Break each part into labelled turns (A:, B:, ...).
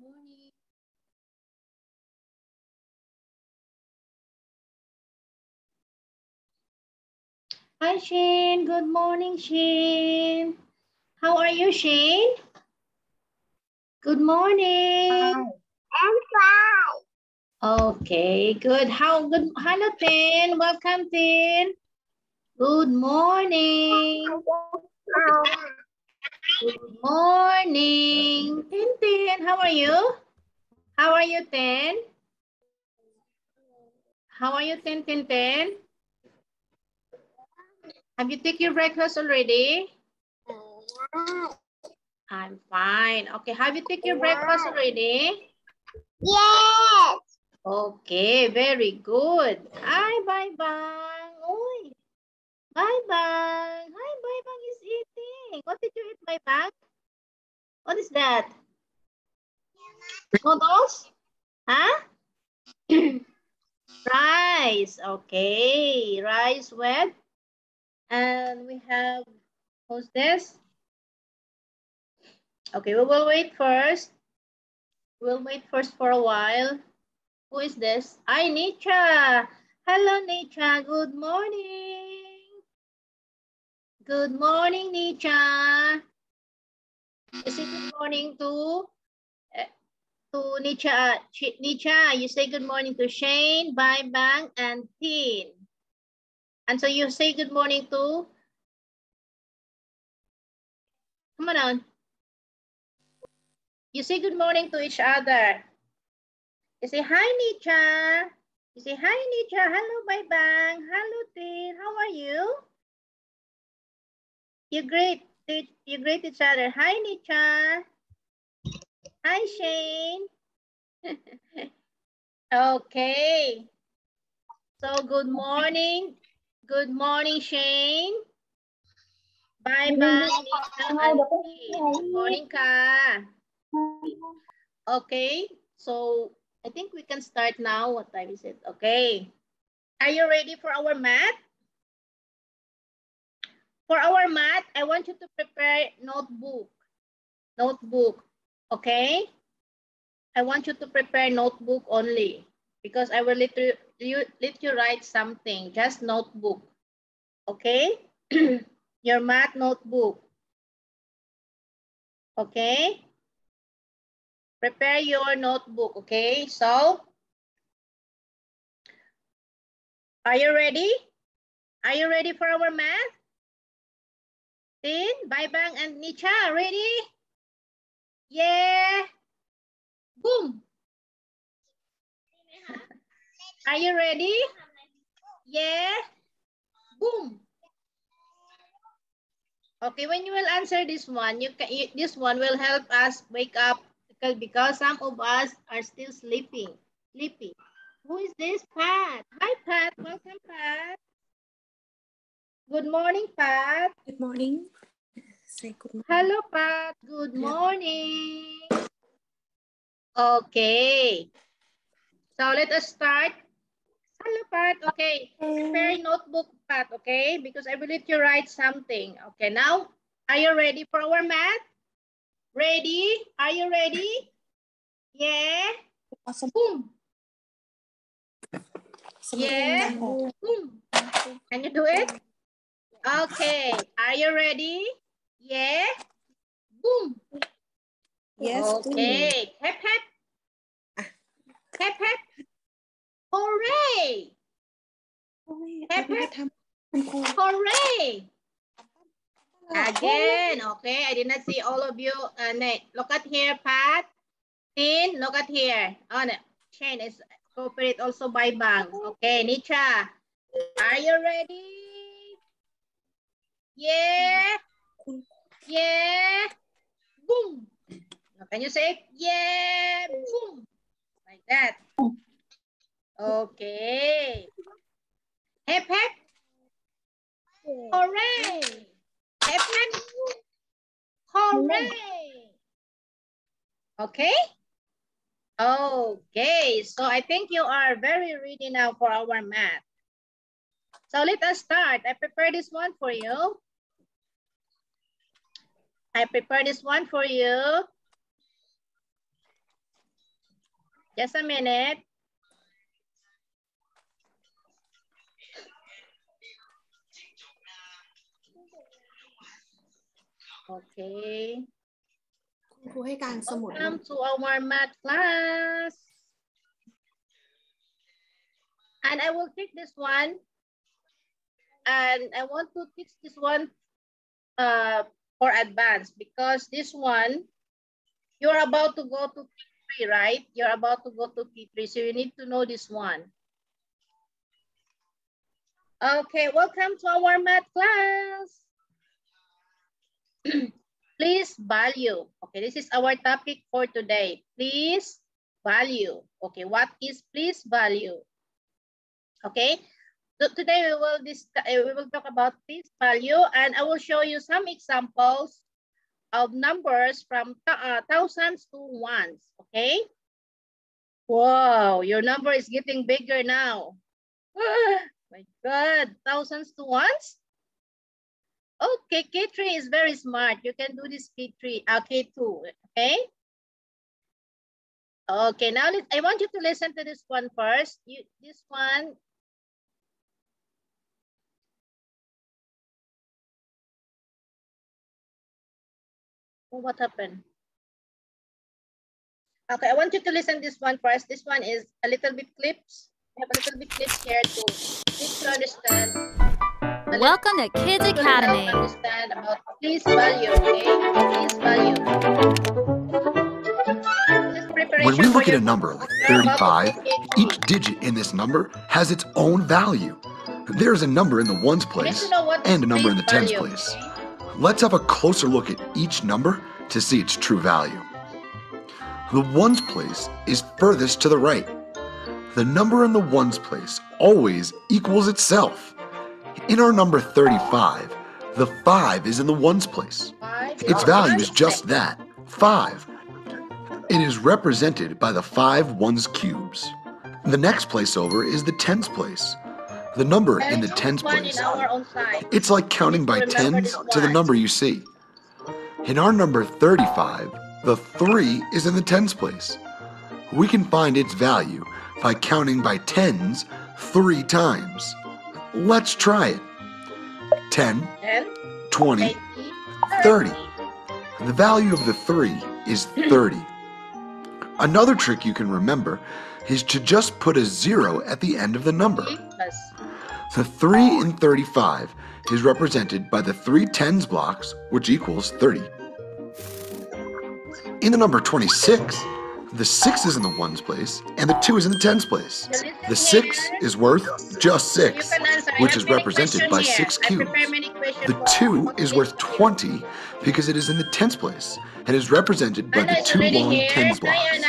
A: morning. Hi, Shane. Good morning, Shane. How are you, Shane? Good morning.
B: I'm fine.
A: Okay, good. How good? Hello, Tin. Welcome, Tin. Good morning. Good morning. Tin, how are you? How are you, Tin? How are you, Tin? Have you taken your breakfast already? I'm fine. Okay, have you taken your breakfast already?
B: Yes.
A: Okay, very good. Hi, Bye Bang. Uy, Bye Bang. Hi, Bye Bang is eating. What did you eat, Bye Bang? What is that? Noodles? Huh? Rice. Okay, rice with. And we have, who's this? Okay, we will wait first. We'll wait first for a while. Who is this? Hi, Nietzsche. Hello, Nietzsche. Good morning. Good morning, Nietzsche. You say good morning to Nietzsche. Nietzsche, you say good morning to Shane, Bye Bang, and Teen. And so you say good morning to, come on down. You say good morning to each other. You say hi, Nietzsche. You say hi, Nietzsche. Hello, Bye Bang. Hello, Teen. How are you? You greet each other. Hi, Nietzsche. Hi, Shane. Okay. So good morning. Good morning, Shane. Bye-bye, Nietzsche and Teen. Good morning, Ka. Okay. So I think we can start now. What time is it? Okay. Are you ready for our math? For our math, I want you to prepare notebook. Notebook. Okay? I want you to prepare notebook only because I will let you write something, just notebook. Okay? Your math notebook. Okay? Prepare your notebook, okay? So, are you ready? Are you ready for our math? Tin, Bye Bang, and Nietzsche, ready? Yeah. Boom. Are you ready? Yeah. Boom. Okay, when you will answer this one, this one will help us wake up because some of us are still sleeping. Who is this? Pat. Hi, Pat. Welcome, Pat. Good morning, Pat.
C: Good morning. Say good morning.
A: Hello, Pat. Good morning. Okay. So let us start. Hello, Pat. Okay. Prepare your notebook, Pat, okay? Because I will let you write something. Okay, now, are you ready for our math? Ready? Are you ready? Yeah.
C: Awesome.
A: Boom. Yeah. Boom. Can you do it? Okay. Are you ready? Yeah. Boom.
C: Yes.
A: Okay. Hep, hep. Hep, hep. Hooray. Hep, hep. Hooray. Again. Okay. I did not see all of you. Look at here, Pat. Tin, look at here. Oh, no. Shane is cooperate also by Bang. Okay, Nietzsche. Are you ready? Yeah. Yeah. Boom. Now, can you say it? Yeah. Boom. Like that. Okay. Hep, hep. Hooray. Hep, hep. Hooray. Okay. Okay. So I think you are very ready now for our math. So let us start. I prepared this one for you. I prepared this one for you. Just a minute. Okay. Welcome to our math class. And I will take this one. And I want to teach this one for advanced because this one, you're about to go to P3, right? You're about to go to P3, so you need to know this one. Okay, welcome to our math class. Please value. Okay, this is our topic for today. Please value. Okay, what is please value? Okay, so today we will talk about please value, and I will show you some examples of numbers from thousands to ones. Okay. Wow, your number is getting bigger now. My God, thousands to ones. Okay, K3 is very smart. You can do this K3, K2, okay? Okay, now I want you to listen to this one first. This one. Oh, what happened? Okay, I want you to listen to this one first. This one is a little bit clips. I have a little bit clips here to understand.
D: Welcome to Kids Academy.
A: Understand about please value, okay? Please value.
E: When we look at a number like 35, each digit in this number has its own value. There's a number in the ones place and a number in the tens place. Let's have a closer look at each number to see its true value. The ones place is furthest to the right. The number in the ones place always equals itself. In our number 35, the 5 is in the ones place. Its value is just that, 5. It is represented by the 5 ones cubes. The next place over is the tens place. The number in the tens place, it's like counting by tens to the number you see. In our number 35, the 3 is in the tens place. We can find its value by counting by tens 3 times. Let's try it. 10, 20, 30. The value of the 3 is 30. Another trick you can remember is to just put a 0 at the end of the number. The 3 in 35 is represented by the 3 tens blocks, which equals 30. In the number 26, the 6 is in the ones place and the 2 is in the tens place. The 6 is worth just 6, which is represented by 6 cubes. The 2 is worth 20 because it is in the tens place and is represented by the 2 long tens blocks.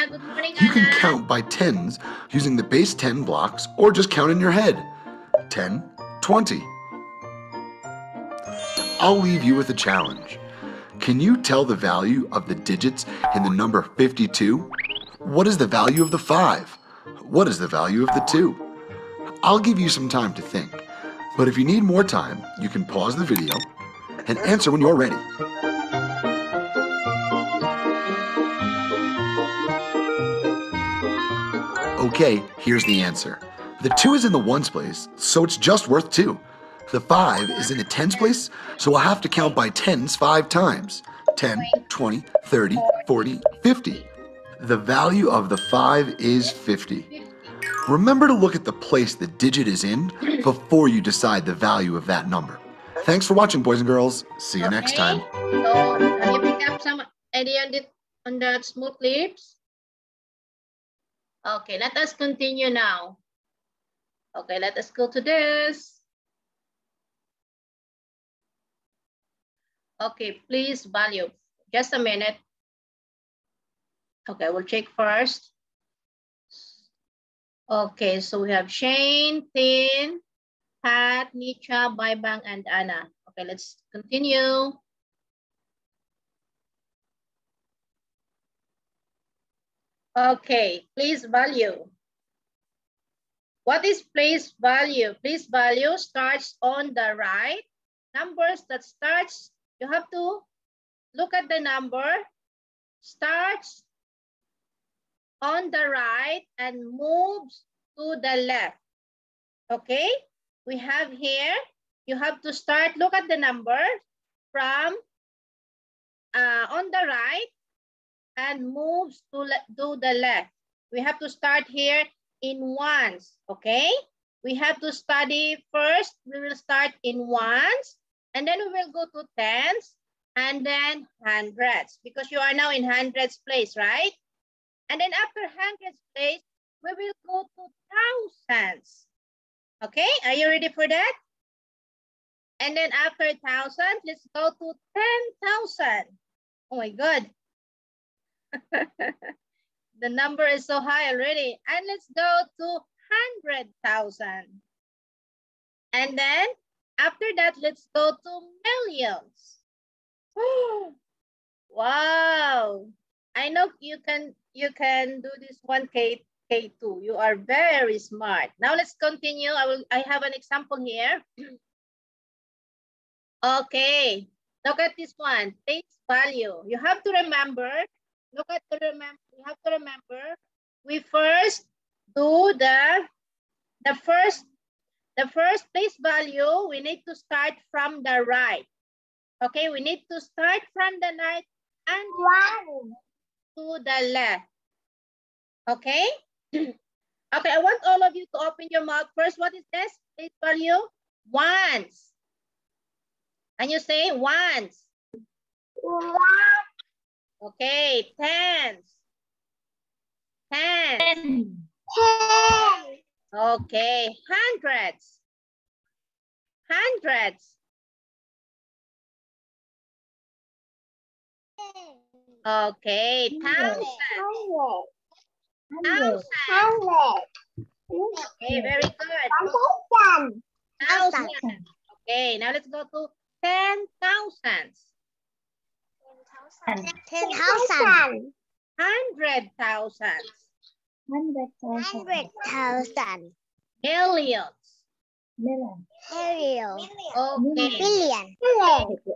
E: You can count by tens using the base 10 blocks or just count in your head. 10, 20. I'll leave you with a challenge. Can you tell the value of the digits in the number 52? What is the value of the 5? What is the value of the 2? I'll give you some time to think, but if you need more time, you can pause the video and answer when you're ready. Okay, here's the answer. The 2 is in the ones place, so it's just worth 2. The 5 is in the tens place, so we'll have to count by tens 5 times. 10, 20, 30, 40, 50. The value of the 5 is 50. Remember to look at the place the digit is in before you decide the value of that number. Thanks for watching, boys and girls. See you next time.
A: So, have you picked up some idea on that smooth lips? Okay, let us continue now. Okay, let us go to this. Okay, please value. Just a minute. Okay, we'll check first. Okay, so we have Shane, Tin, Pat, Nisha, Baibang, and Anna. Okay, let's continue. Okay, please value. What is place value? Place value starts on the right. Numbers that starts, you have to look at the number, starts on the right and moves to the left. Okay, we have here, you have to start, look at the number from on the right and moves to the left. We have to start here in ones, okay? We have to study first, we will start in ones, and then we will go to tens, and then hundreds, because you are now in hundreds place, right? And then after hundreds place, we will go to thousands. Okay, are you ready for that? And then after 1,000, let's go to 10,000. Oh my God. The number is so high already. And let's go to 100,000. And then after that, let's go to millions. Wow. I know you can do this one K2. You are very smart. Now let's continue. I have an example here. Okay. Look at this one. Place value. You have to remember. You have to remember. We first do the first place value. We need to start from the right. Okay, we need to start from the right and to the left. Okay. Okay, I want all of you to open your mouth first. What is this place value? Ones. And you say ones. Okay, tens. Okay, hundreds. Okay, thousands. Okay, very good. Thousands. Okay, now let's go to 10,000.
B: 10,000.
A: 100,000.
B: 100,000.
A: Millions.
B: Million.
A: Okay.
B: Billion.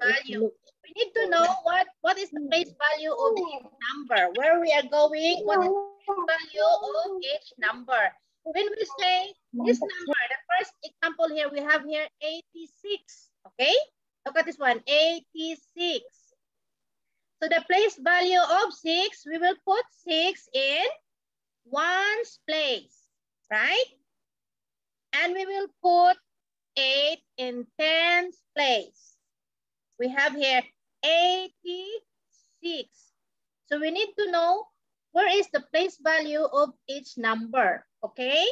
A: Value. We need to know what is the place value of each number. Where we are going, what is the value of each number. When we say this number, the first example here, we have here 86. Okay? Look at this one, 86. So the place value of 6, we will put 6 in ones place, right? And we will put 8 in tens place. We have here 86. So we need to know where is the place value of each number, okay?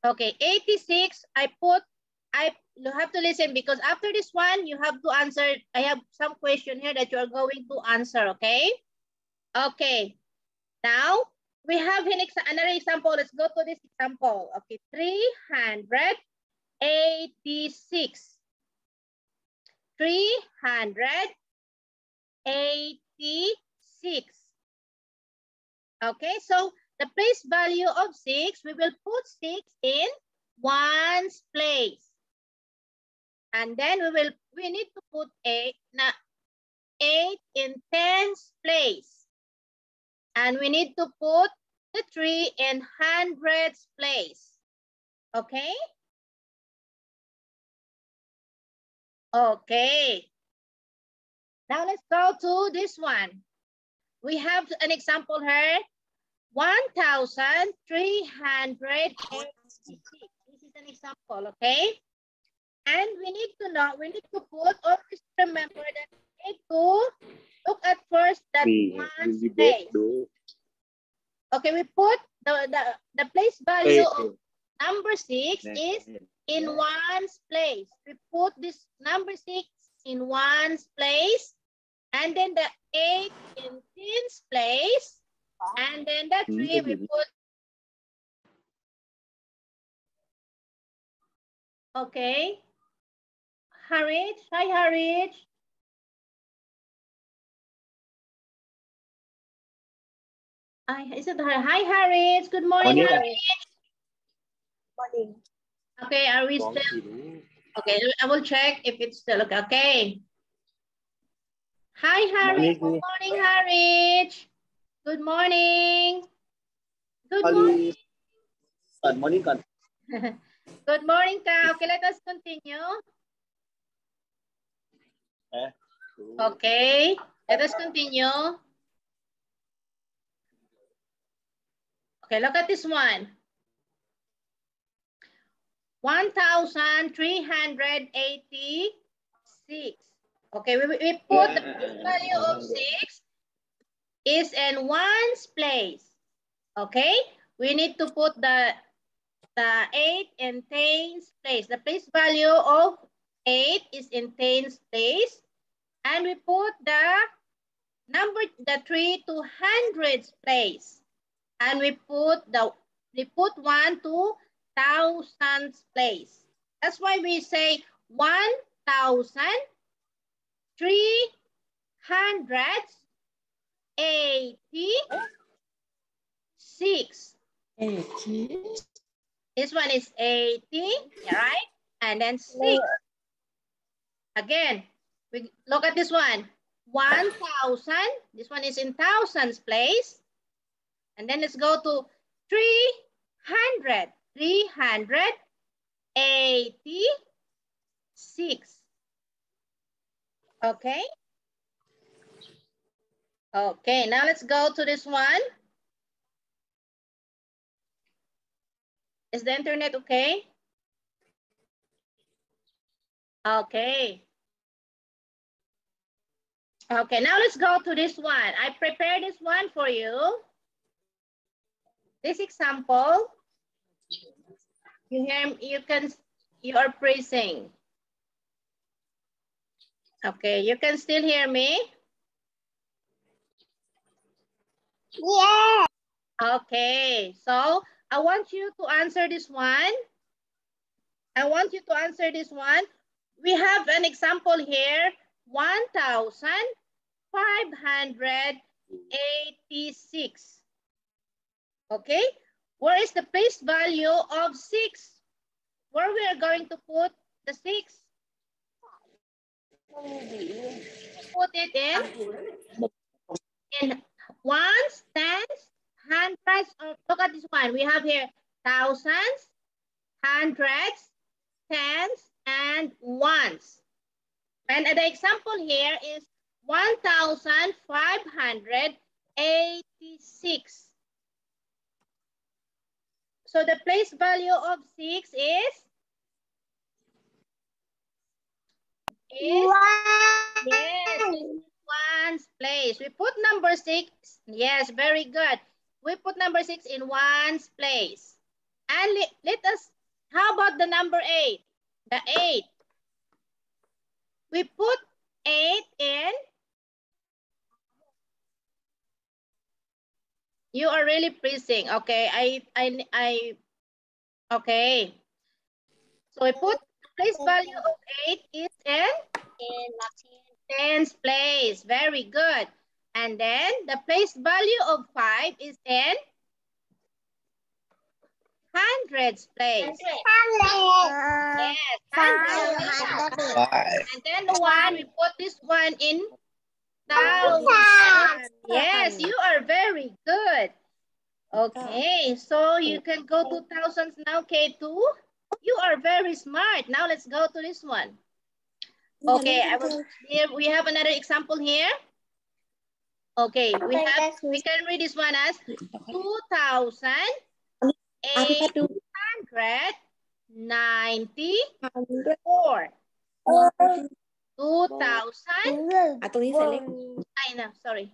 A: Okay, 86, you have to listen because after this one, you have to answer. I have some question here that you are going to answer, okay? Okay, now we have another example. Let's go to this example. Okay, 386. 386. Okay, so the place value of 6, we will put 6 in ones place. And then we need to put 8 in tens place. And we need to put the 3 in hundreds place. Okay? Okay. Now let's go to this one. We have an example here. 1,386. This is an example, okay? And we need to know, we need to put, always remember that we need to look at first that ones place. Okay, we put the place value of number 6 is in ones place. We put this number 6 in ones place, and then the 8 in tens place, and then the 3 we put. Okay. Harith, hi Harith. Is it hi Harith? Good morning, Harith.
C: Morning.
A: Okay, are we still? Okay, I will check if it's still okay. Okay. Hi Harith. Good morning, Harith. Good morning. Good morning.
C: Good morning.
A: Good morning, Ka. Okay, let us continue. Okay, let us continue. Okay, look at this one. 1,386. Okay, we put the value of 6 is in ones place. Okay, we need to put the 8 in tens place. The place value of 8 is in tens place. And we put the 3 to hundreds place. And we put 1 to thousands place. That's why we say 1,386.
B: 80.
A: This one is 80, right? And then 6. Again, we look at this one. 1,000. This one is in thousands place. And then let's go to 300. 386. Okay. Okay, now let's go to this one. Is the internet okay? Okay. Okay, now let's go to this one. I prepared this one for you. This example, you are praising. Okay, you can still hear me?
B: Yeah.
A: Okay, so I want you to answer this one. We have an example here, 1,586. Okay, where is the place value of 6? Where we are going to put the 6? Put it in ones, tens, hundreds. Look at this one. We have here thousands, hundreds, tens, and ones. And the example here is 1,586. So the place value of 6 is? Yes, ones place. We put number 6. Yes, very good. We put number 6 in ones place. And let us, how about the number 8? The 8. We put 8 in. You are really pleasing. Okay, okay. So we put place value of 8 is in tens place. Very good. And then the place value of 5 is in hundreds place. Yes, hundreds. And then the one, we put this one in thousands. Yes, you are very good. Okay, so you can go to thousands now, K2. You are very smart. Now let's go to this one. Okay, we have another example here. Okay, we can read this one as 2,894. 2,000. I know, sorry.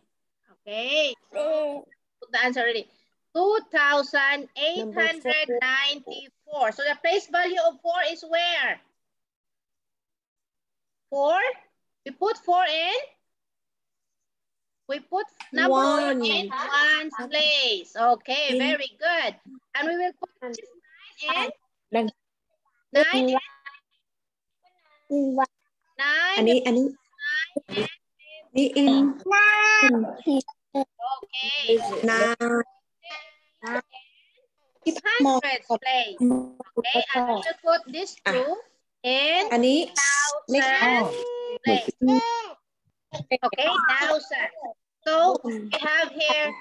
A: Okay. Put the answer already. 2,894. So the place value of 4 is where? 4. We put 4 in. We put number 4 in one's place. Okay, very good. And we will put this 9 in. 9 in. 9 in. Okay. Hundreds place. Okay, and we will put this 2 in thousands place. Okay, thousands. So we have here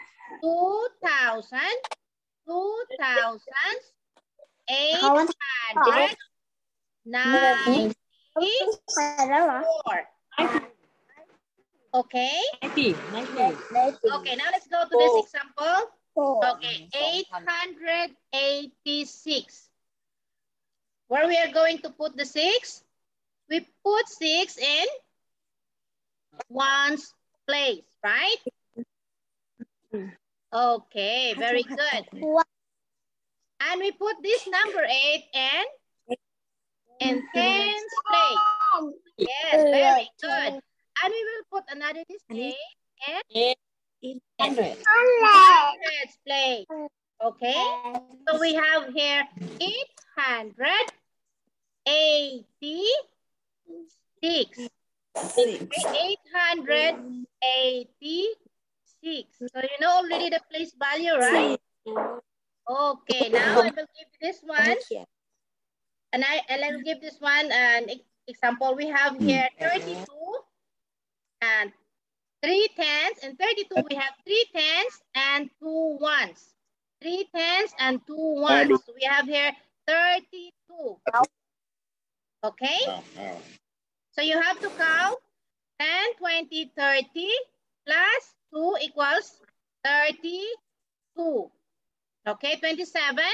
A: 2,000, 2,894. Okay.
C: 90.
A: Okay, now let's go to this example. Okay, 886. Where we are going to put the 6? We put 6 in ones place, right? Okay, very good. And we put this number 8 in tens place. Yes, very good. And we will put another this 8 in hundreds place. Okay, so we have here 886. 886. So you know already the place value, right? Okay, now I will give this one. And I will give this one an example. We have here 32 and 3 tens. And 32 we have 3 tens and 2 ones. 3 tens and 2 ones. So we have here 32. Okay? So you have to count 10, 20, 30 plus 2 equals 32. Okay, 27.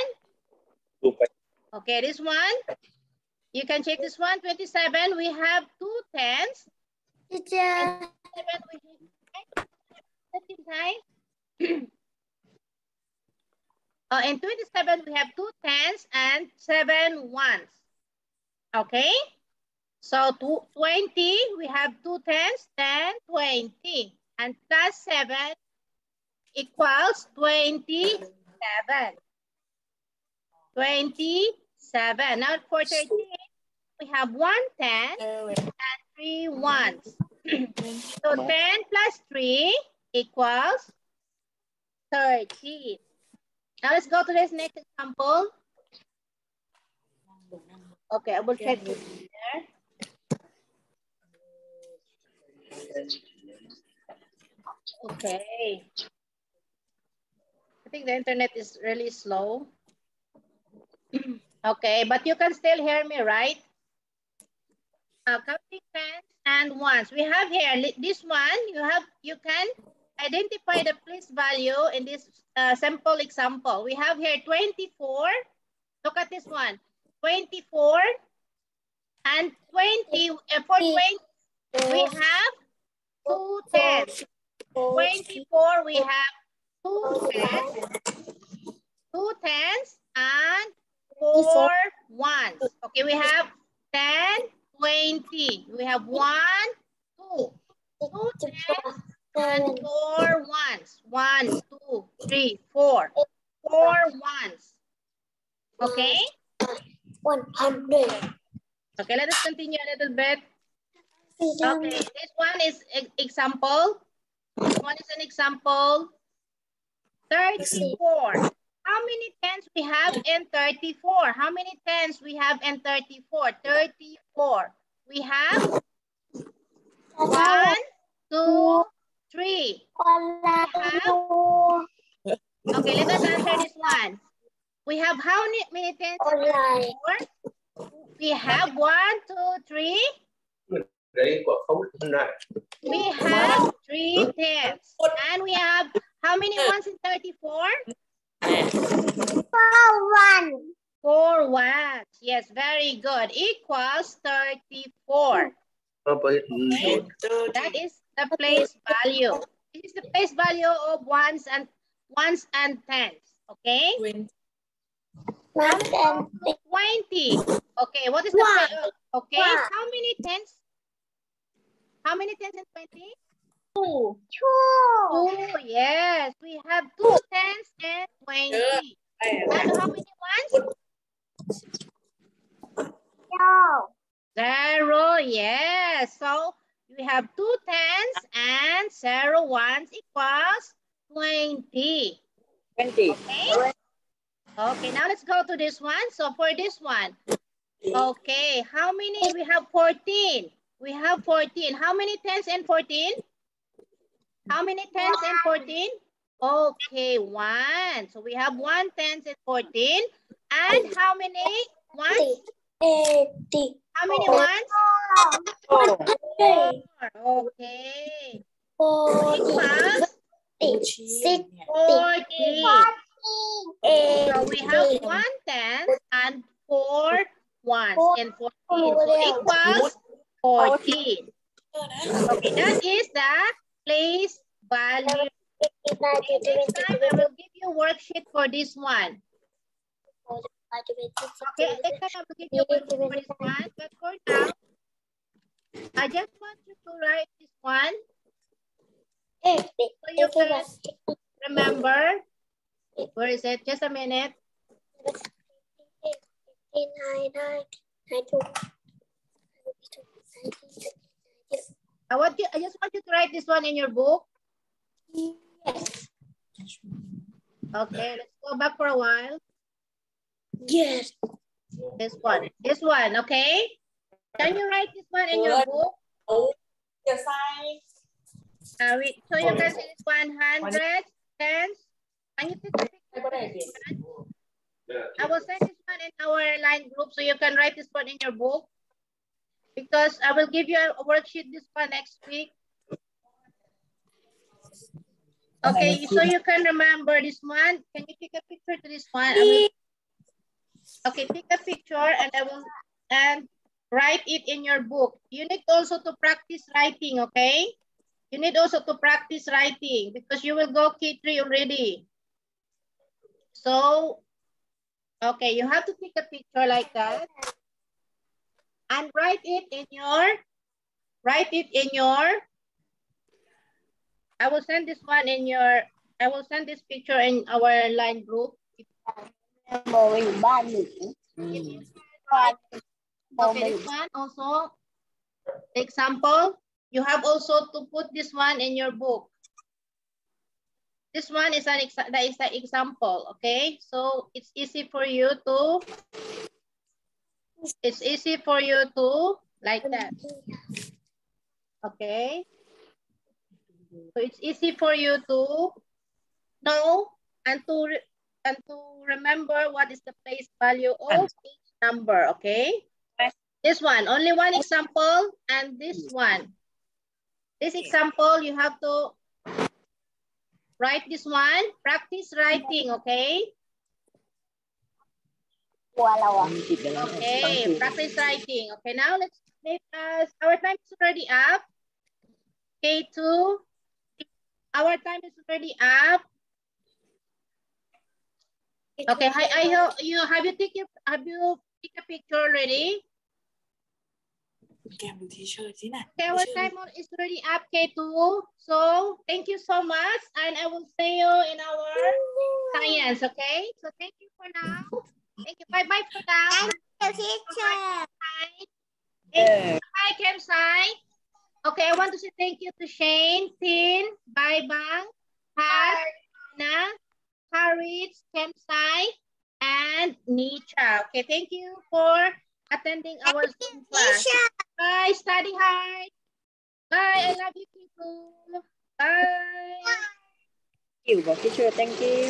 A: Okay, this one. You can check this one. 27, we have 2 tens.
B: Teacher.
A: In 27, we have 2 tens and 7 ones. Okay? So 20, we have 2 tens, 10, 20. And plus 7 equals 27. 27. Now for 13, we have 1 10 and 3 ones. So 10 plus 3 equals 13. Now let's go to this next example. Okay, I will check this here. Okay. I think the internet is really slow. Okay, but you can still hear me, right? Counting tens and ones. We have here this one. You can identify the place value in this simple example. We have here 24. Look at this one. 24 and 20. For 20, we have 2 tens. 24, we have 2 tens and 4 ones. Okay, we have 10, 20. We have 1, 2. 2 tens and 4 ones. 1, 2, 3, 4. 4 ones. Okay?
B: 100.
A: Okay, let us continue a little bit. Okay, this one is example. This one is an example. 34. How many tens we have in 34? How many tens we have in 34? 34. We have 1, 2, 3. Okay, let us answer this one. We have how many tens in 34? We have 1, 2, 3. We have 3 tens. And we have how many ones in 34? 4 ones. Yes, very good. Equals 34. Okay? That is the place value. This is the place value of ones and tens. Okay? 20. Okay, what is the place? Okay, how many tens? How many tens in 20? 2. 2, yes. We have 2 tens and 20. And how many ones? 0, yes. So we have 2 tens and 0 ones equals 20.
C: 20.
A: Okay? Okay, now let's go to this one. So for this one, okay, how many? We have 14. We have 14. How many tens and 14? How many tens and 14? Okay, 1. So we have 1, 10, and 14. And how many ones?
B: 80.
A: How many ones?
B: 100.
A: 4. Okay.
B: 40.
A: Equals
B: 60.
A: 40. So we have 1 10 and 4 ones and 14. So equals 14. Okay, that is the place value. Okay, next time I will give you a worksheet for this one. Okay, next time I will give you a worksheet for this one. But for now, I just want you to write this one so you can remember. Where is it? Just a minute. I just want you to write this one in your book.
B: Yes.
A: Okay, let's go back for a while.
B: Yes.
A: This one, okay? Can you write this one in your book? So you can see this 100, tens. Can you take a picture of this one? I will send this one in our line group so you can write this one in your book. Because I will give you a worksheet this one next week. Okay, so you can remember this one. Can you take a picture to this one? Okay, take a picture and and write it in your book. You need also to practice writing, okay? You need also to practice writing because you will go K3 already. So, okay, you have to take a picture like that and write it in your, I will send this one in your, I will send this picture in our line group. Okay, this one also, the example, you have also to put this one in your book. This one is the example, okay? So it's easy for you to, like that. Okay. So it's easy for you to know and to remember what is the place value of each number, okay? This one, only one example, and this one. This example, you have to write this one, practice writing, okay? Okay, practice writing. Okay, now let's make us, our time is already up. K2, our time is already up. Okay, I hope you have you take a picture already? Okay, our time is already up, K2. So thank you so much, and I will see you in our science. Okay, so thank you for now. Thank you. Bye bye for now.
B: Thank you, teacher.
A: Bye, campsite. Okay, I want to say thank you to Shane, Tin, Bye Bang, Pat, Anna, Harris, campsite, and Nisha. Okay, thank you for attending our Zoom class. Bye, study hard. Bye, I love you people. Bye.
C: Thank you.